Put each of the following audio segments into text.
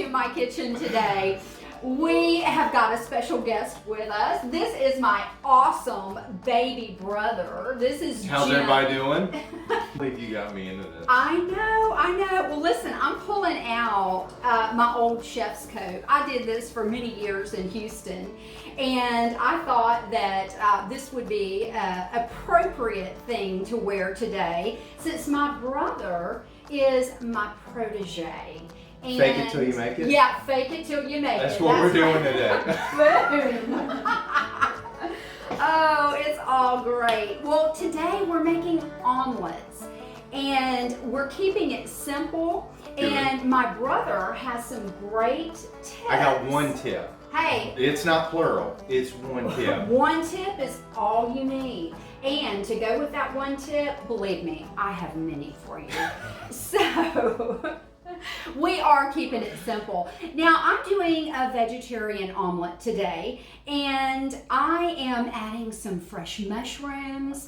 to my kitchen today. We have got a special guest with us. This is my awesome baby brother. This is How's Jim. everybody doing? I believe you got me into this. I know. Well, listen, I'm pulling out my old chef's coat. I did this for many years in Houston, and I thought that this would be an appropriate thing to wear today since my brother is my protege. And fake it till you make it? Yeah, fake it till you make That's it. what we're doing today. Boom. Oh, it's all great. Well, today we're making omelets and we're keeping it simple. And my brother has some great tips. I got one tip. Hey. It's not plural, it's one tip. One tip is all you need. And to go with that one tip, believe me, I have many for you. So we are keeping it simple. Now I'm doing a vegetarian omelet today, and I am adding some fresh mushrooms.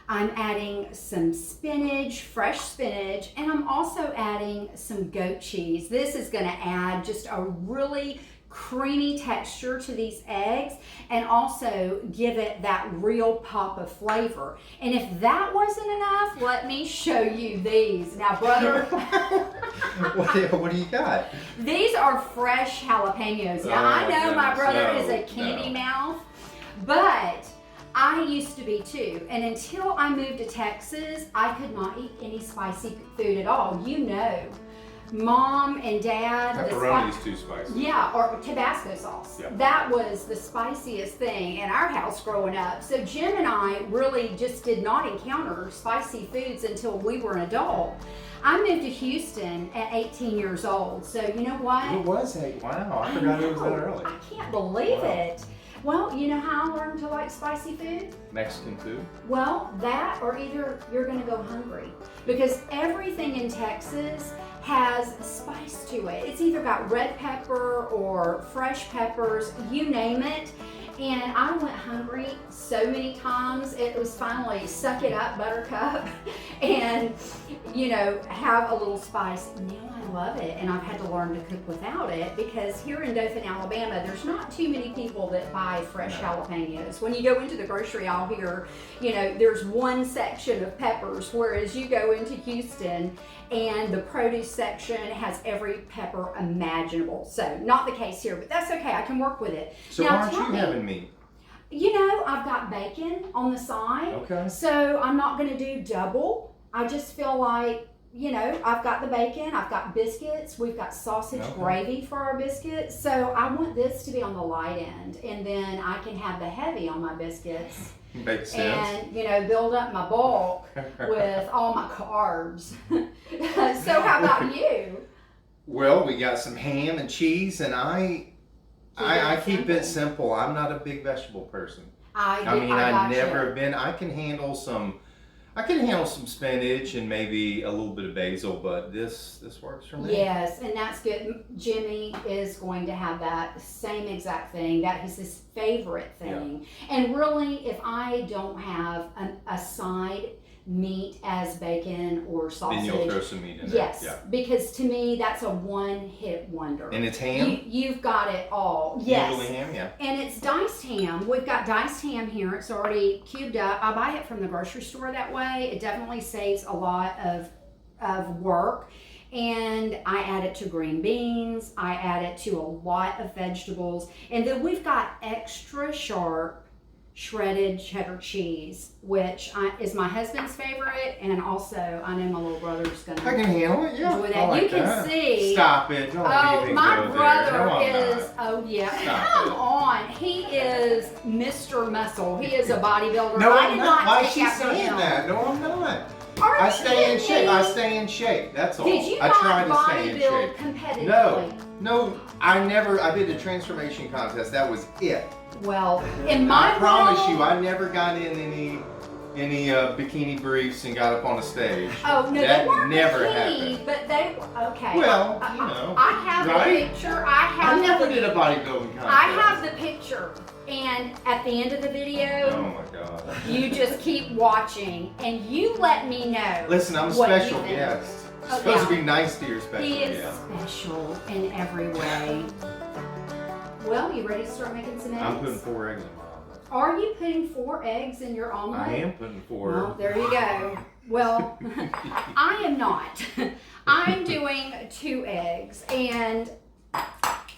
I'm adding some spinach, fresh spinach, and I'm also adding some goat cheese. This is going to add just a really creamy texture to these eggs and also give it that real pop of flavor. And if that wasn't enough, let me show you these. Now, brother, What do you got? these are fresh jalapenos. Now, I know my brother is a candy No. mouth, but I used to be too. And until I moved to Texas, I could not eat any spicy food at all. You know, Mom and Dad, Pepperoni's too spicy. yeah, or Tabasco sauce. Yep. That was the spiciest thing in our house growing up. So Jim and I really just did not encounter spicy foods until we were an adult. I moved to Houston at 18 years old. So you know what? It was wow, I forgot it was that early. I can't believe Wow. it. Well, you know how I learned to like spicy food? Mexican food? Well, that or either you're gonna go hungry, because everything in Texas has spice to it. It's either got red pepper or fresh peppers, you name it. And I went hungry so many times. It was finally suck it up, buttercup, and you know, have a little spice. Now I love it, and I've had to learn to cook without it because here in Dothan, Alabama, there's not too many people that buy fresh jalapenos. When you go into the grocery aisle here, you know, there's one section of peppers, whereas you go into Houston and the produce section has every pepper imaginable. So not the case here, but that's okay. I can work with it. So now, why aren't tell you me, having meat? You know, I've got bacon on the side. Okay. So I'm not going to do double. I just feel like, you know, I've got the bacon, I've got biscuits, we've got sausage gravy for our biscuits. So I want this to be on the light end, and then I can have the heavy on my biscuits. Makes sense. And, you know, build up my bulk with all my carbs. So how about you? Well, we got some ham and cheese, and I keep it simple. I'm not a big vegetable person. I never have been. I can handle some spinach and maybe a little bit of basil, but this works for me. Yes, and that's good. Jimmy is going to have that same exact thing. That is his favorite thing. Yeah. And really, if I don't have a side meat as bacon or sausage, then you'll throw some meat in there. Yes, yeah. Because to me, that's a one-hit wonder. And it's ham? You've got it all. Yes. Usually ham, yeah. And it's diced ham. We've got diced ham here. It's already cubed up. I buy it from the grocery store that way. It definitely saves a lot of work. And I add it to green beans. I add it to a lot of vegetables. And then we've got extra sharp shredded cheddar cheese, which is my husband's favorite, and also I know my little brother's gonna I can handle it, yeah. enjoy that. I like You can that. see. Stop it. Don't let Oh, anything my go there. brother No, I'm is, not. oh yeah, Stop come it. on. He is Mr. Muscle. He is a bodybuilder. No, I I'm did not. Why is take she after saying him. that? No, I'm not. Are I you stay in kidding shape. me? I stay in shape. That's all. Did you I try not to stay in bodybuild shape. competitively? No, I did a transformation contest. That was it. Well, in my I promise world, you, I never got in any bikini briefs and got up on a stage. Oh, no, that they weren't never bikini, happened. but they, okay. Well, you know, I have right? the picture. I never did a bodybuilding contest. I have the picture. And at the end of the video, Oh my God. you just keep watching and you let me know. Listen, I'm a what you special think. guest. supposed to be nice to your special. He is special in every way. Well, you ready to start making some eggs? I'm putting 4 eggs in my omelet. Are you putting 4 eggs in your omelet? I am putting 4. Well, there you go. Well, I am not. I'm doing 2 eggs, and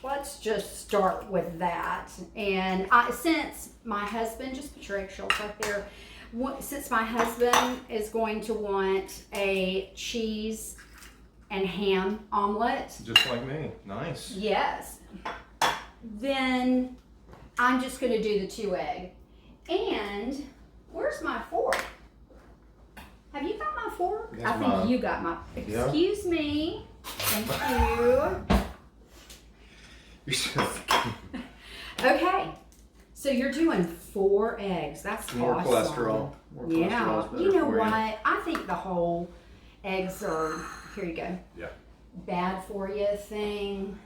let's just start with that. And since my husband, just put your eggshells right there. Since my husband is going to want a cheese and ham omelet. Just like me. Nice. Yes. Then I'm just going to do the 2 egg. And where's my fork? Have you got my fork? That's I think mine. you got my. Excuse me. Thank you. Okay. So you're doing 4 eggs. That's More awesome. cholesterol. More Yeah. cholesterol's better You know for what? I think the whole eggs are, here you go. Yeah. Bad for you thing.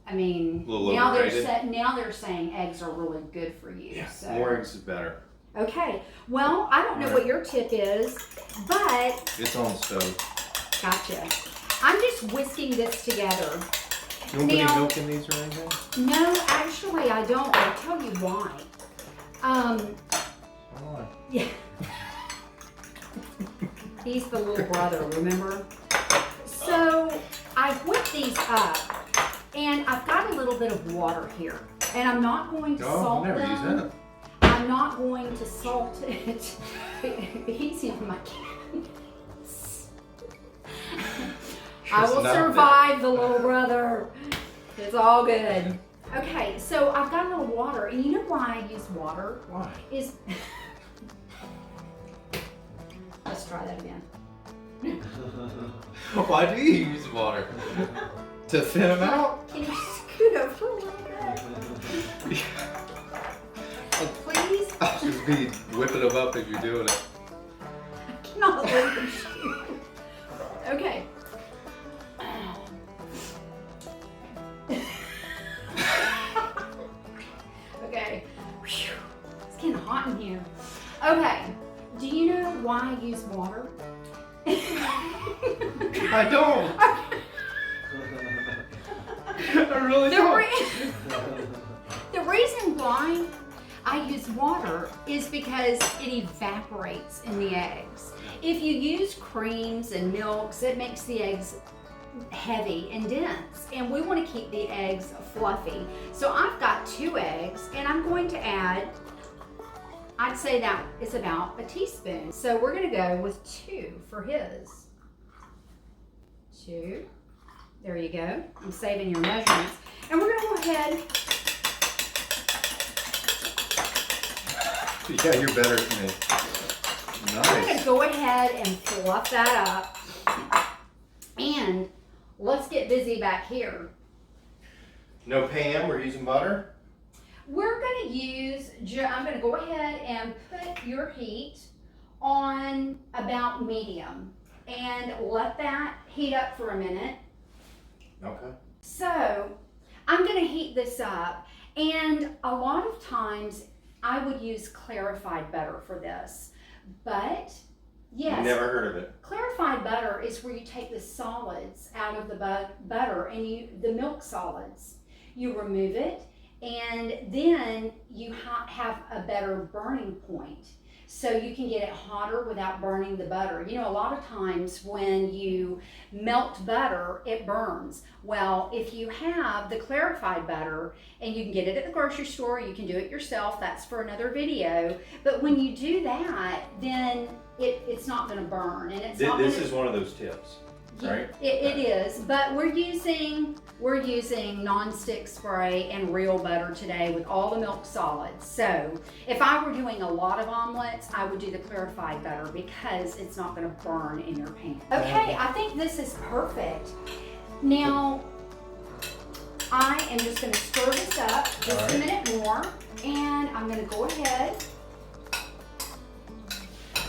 I mean, A little now overrated. now they're saying eggs are really good for you. Yeah. So. More eggs is better. Okay. Well, I don't know what your tip is, but It's on the stove. gotcha. I'm just whisking this together. You don't put any Now- milk in these or anything? No, actually, I don't. I'll tell you why. Why? Yeah. He's the little brother, remember? So I whipped these up, and I've got a little bit of water here, and I'm not going to salt I never use them. that. I'm not going to salt it. Be easy on my kids. I will survive the little brother. It's all good. Okay, so I've got a little water, and you know why I use water? Why? Is let's try that again. Why do you use water? To thin them out? Can you scoot over a little bit? Please? I'll just be whipping them up if you're doing it. I cannot leave them shoot. Okay. Okay. Whew. It's getting hot in here. Okay. Do you know why I use water? I don't. I really don't. The reason why I use water is because it evaporates in the eggs. If you use creams and milks, it makes the eggs heavy and dense, and we want to keep the eggs fluffy. So I've got 2 eggs, and I'm going to add, I'd say that is about a teaspoon. So we're going to go with 2 for his. 2. There you go. I'm saving your measurements. And we're going to go ahead. Yeah, you're better than me. I'm going Nice. to go ahead and fluff that up. And let's get busy back here. No Pam, we're using butter. We're going to use, I'm going to go ahead and put your heat on about medium and let that heat up for a minute. Okay. So I'm going to heat this up, and a lot of times I would use clarified butter for this, but yes. Never heard of it. Clarified butter is where you take the solids out of the butter and the milk solids, you remove it, and then you have a better burning point. So you can get it hotter without burning the butter. You know, a lot of times when you melt butter, it burns. Well, if you have the clarified butter, and you can get it at the grocery store, you can do it yourself, that's for another video. But when you do that, then it's not gonna burn, and it's not This gonna, is one of those tips, right? It is, but we're using non-stick spray and real butter today with all the milk solids. So if I were doing a lot of omelets, I would do the clarified butter because it's not going to burn in your pan. Okay, I think this is perfect. Now I am just going to stir this up just a minute more, and I'm going to go ahead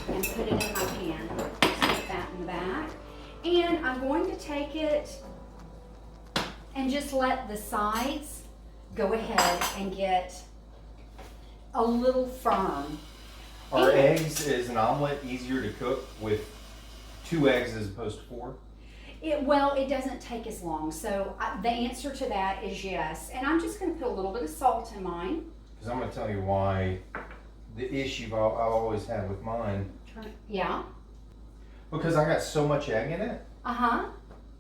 and put it in my pan. Stick that in the back. And I'm going to take it and just let the sides go ahead and get a little firm. Are eggs, is an omelet easier to cook with 2 eggs as opposed to 4? Well, it doesn't take as long. So the answer to that is yes. And I'm just going to put a little bit of salt in mine. Because I'm going to tell you why the issue I've always had with mine. Yeah. Because I got so much egg in it. Uh-huh.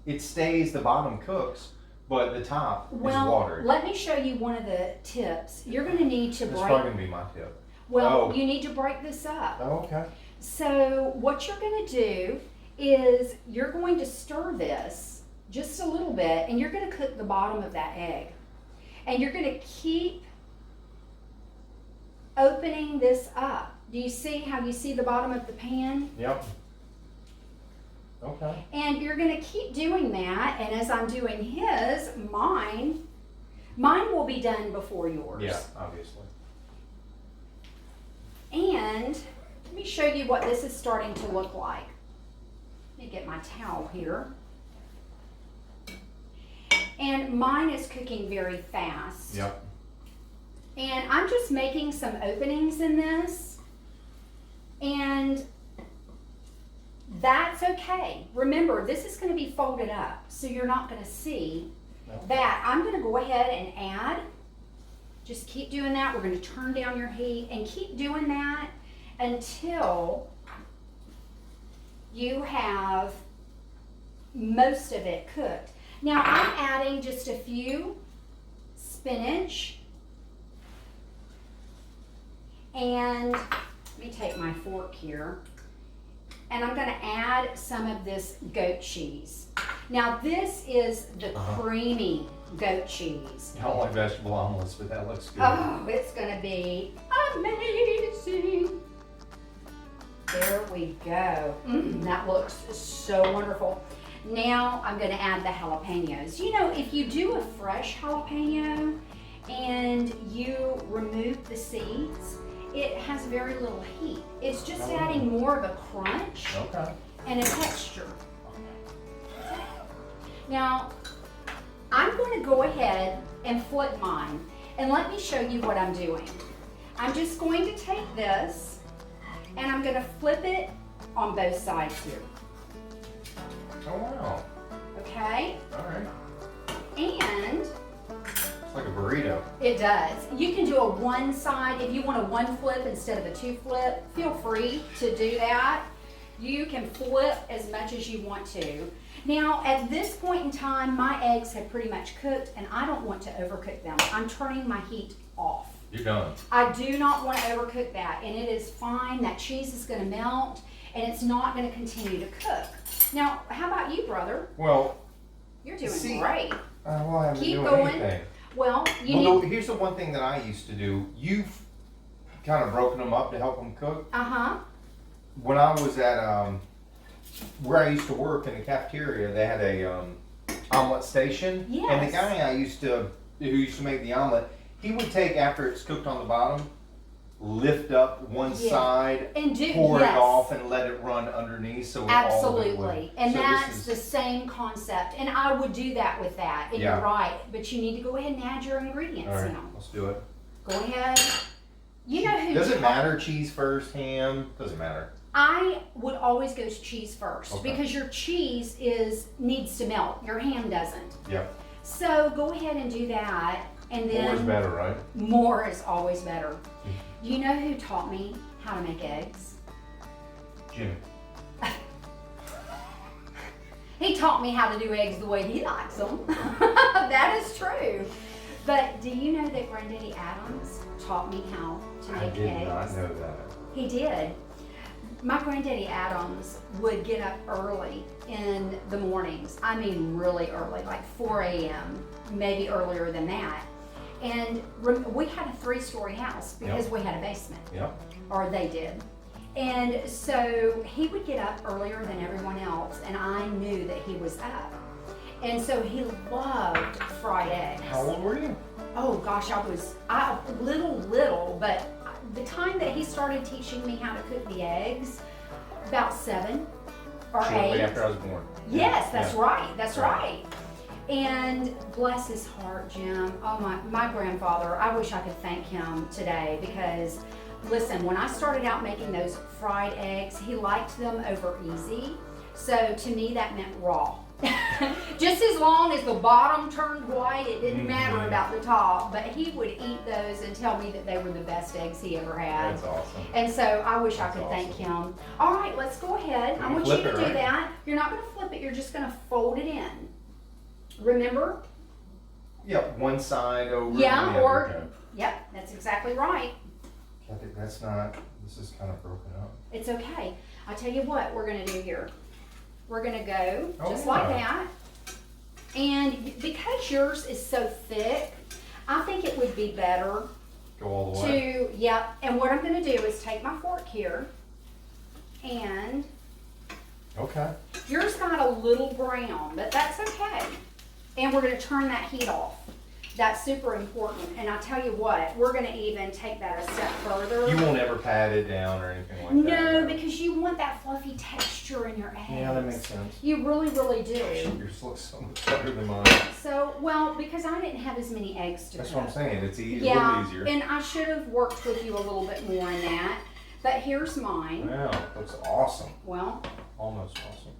It stays, the bottom cooks, but the top is watered. Let me show you one of the tips. You're going to need to That's break. probably going to be my tip. Well, you need to break this up. Oh, okay. So what you're going to do is you're going to stir this just a little bit, and you're going to cook the bottom of that egg. And you're going to keep opening this up. Do you see how you see the bottom of the pan? Yep. Okay. And you're going to keep doing that, and as I'm doing his, mine will be done before yours. Yeah, obviously. And let me show you what this is starting to look like. Let me get my towel here. And mine is cooking very fast. Yep. And I'm just making some openings in this. And that's okay. Remember, this is going to be folded up, so you're not going to see that. I'm going to go ahead and add. Just keep doing that. We're going to turn down your heat and keep doing that until you have most of it cooked. Now I'm adding just a few spinach, and let me take my fork here, and I'm going to add some of this goat cheese. Now this is the creamy goat cheese. I don't like vegetable omelets, but that looks good. Oh, it's going to be amazing. There we go. That looks so wonderful. Now I'm going to add the jalapenos. You know, if you do a fresh jalapeno and you remove the seeds, it has very little heat. It's just adding more of a crunch and a texture. Now, I'm going to go ahead and flip mine, and let me show you what I'm doing. I'm just going to take this and I'm going to flip it on both sides here. Oh, wow. Okay? All right. And It's like a burrito. it does. You can do a one side. If you want a one flip instead of a two flip, feel free to do that. You can flip as much as you want to. Now, at this point in time, my eggs have pretty much cooked, and I don't want to overcook them. I'm turning my heat off. You're done. I do not want to overcook that, and it is fine. That cheese is going to melt, and it's not going to continue to cook. Now, how about you, brother? Well, You're doing great. I haven't Keep doing going. anything. Well, Here's the one thing that I used to do. You've kind of broken them up to help them cook. Uh-huh. When I was at where I used to work in the cafeteria, they had a omelet station. Yes. And the guy who used to make the omelet, he would take, after it's cooked on the bottom, lift up one side, and pour it off, and let it run underneath. So absolutely. And so that's the same concept. And I would do that with that. And you're right. But you need to go ahead and add your ingredients all right, now. let's do it. Go ahead. You know who Does it matter? Cheese first, ham? Doesn't matter. I would always go to cheese first because your cheese needs to melt. Your ham doesn't. Yep. So go ahead and do that, and then more is better, right? More is always better. You know who taught me how to make eggs? Jimmy. He taught me how to do eggs the way he likes them. That is true. But do you know that Granddaddy Adams taught me how to make eggs? I did not know that. He did. My Granddaddy Adams would get up early in the mornings. I mean really early, like 4 a.m., maybe earlier than that. And we had a 3-story house because we had a basement. Yep. Or they did. And so he would get up earlier than everyone else, and I knew that he was up. And so he loved fried eggs. How old were you? Oh gosh, I was little, but the time that he started teaching me how to cook the eggs, about 7 or 8. Shortly after I was born. Yes, that's right. That's right. And bless his heart, Jim. Oh my grandfather, I wish I could thank him today because, listen, when I started out making those fried eggs, he liked them over easy. So to me that meant raw. Just as long as the bottom turned white, it didn't matter about the top. But he would eat those and tell me that they were the best eggs he ever had. That's awesome. And so I wish I could thank him. All right, let's go ahead. I want you to do that. You're not going to flip it. You're just going to fold it in. Remember? Yep, one side over. Yeah, or yep, that's exactly right. Kathy, that's not. This is kind of broken up. It's okay. I'll tell you what we're going to do here. We're going to go just like that. And because yours is so thick, I think it would be better go all the way. Yep. And what I'm going to do is take my fork here and yours got a little brown, but that's okay. And we're going to turn that heat off. That's super important. And I'll tell you what, we're going to even take that a step further. You won't ever pat it down or anything like that. No, because you want that fluffy texture in your eggs. Yeah, that makes sense. You really, really do. Yours looks so much better than mine. So, well, because I didn't have as many eggs to That's cook. what I'm saying. It's a little easier. And I should have worked with you a little bit more on that. But here's mine. Wow, that's awesome. Well, almost awesome.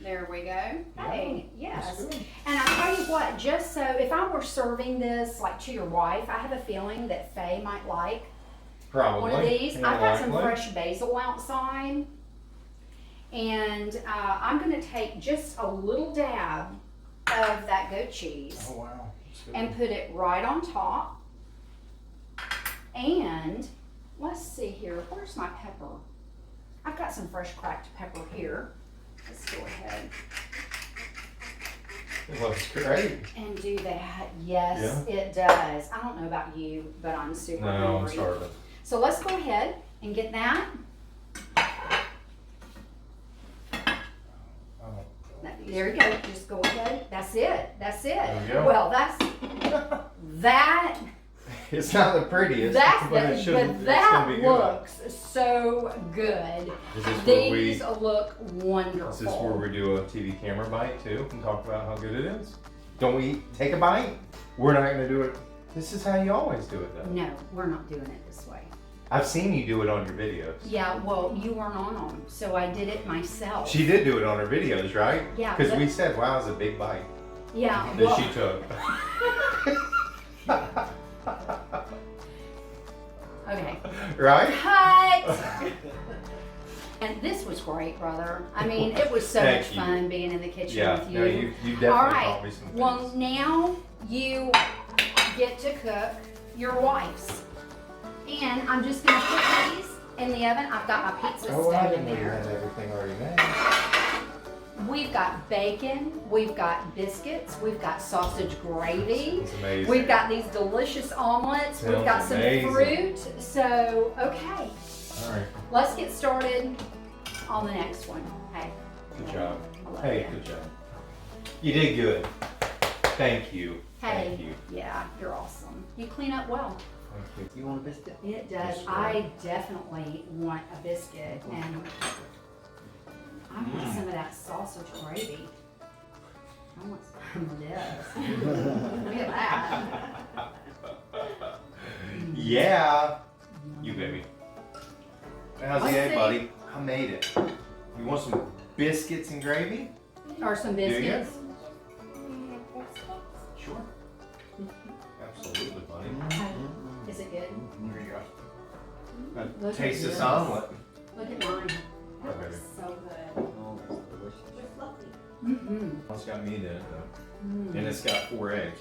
There we go. Hey, yes. That's good. And I tell you what, just so if I were serving this like to your wife, I have a feeling that Faye might like Probably. one of these. Yeah, I've got some fresh basil outside, and I'm going to take just a little dab of that goat cheese Oh wow. and put it right on top. And let's see here. Where's my pepper? I've got some fresh cracked pepper here. Let's go ahead It looks great. and do that. Yes, it does. I don't know about you, but I'm super No, I'm hungry. starving. So let's go ahead and get that. There you go. Just go ahead. That's it. That's it. There we go. Well, that's that. It's not the prettiest, That's but it should. but that be looks so good. Is this where These look wonderful. Is this where we do a TV camera bite too and talk about how good it is? Don't we take a bite? We're not gonna do it. This is how you always do it, though. No, we're not doing it this way. I've seen you do it on your videos. Yeah, well, you weren't on them, so I did it myself. She did do it on her videos, right? Yeah. Because we said, "Wow, it's a big bite." Yeah. That Well, she took. okay. Right? Cut. And this was great, brother. I mean, it was so much Thank you. fun being in the kitchen Yeah. with you. No, you definitely All taught right. me some Well, things. now you get to cook your wife's. And I'm just going to put these in the oven. I've got my pizza stove in there. had everything already made. We've got bacon. We've got biscuits. We've got sausage gravy. It's amazing. We've got these delicious omelets. We've Sounds got some amazing. fruit. So, okay. All right. Let's get started on the next one. Hey. Good job. I love Hey, you. good job. You did good. Thank you. Hey. Thank you. Yeah, you're awesome. You clean up well. Thank you. You want a biscuit? It does. Yes, I definitely want a biscuit, and I want some of that sausage gravy. I want some of this. Look at that. Yeah. You baby. How's the Let's egg, see. buddy? I made it. You want some biscuits and gravy? Or some Do you? biscuits. Sure. Absolutely, buddy. Is it good? Here you go. Look Taste at this this. omelet. Look at mine. Oh, That baby. looks so good. Oh, that's delicious. Mm-hmm. It's got meat in it though. And it's got 4 eggs.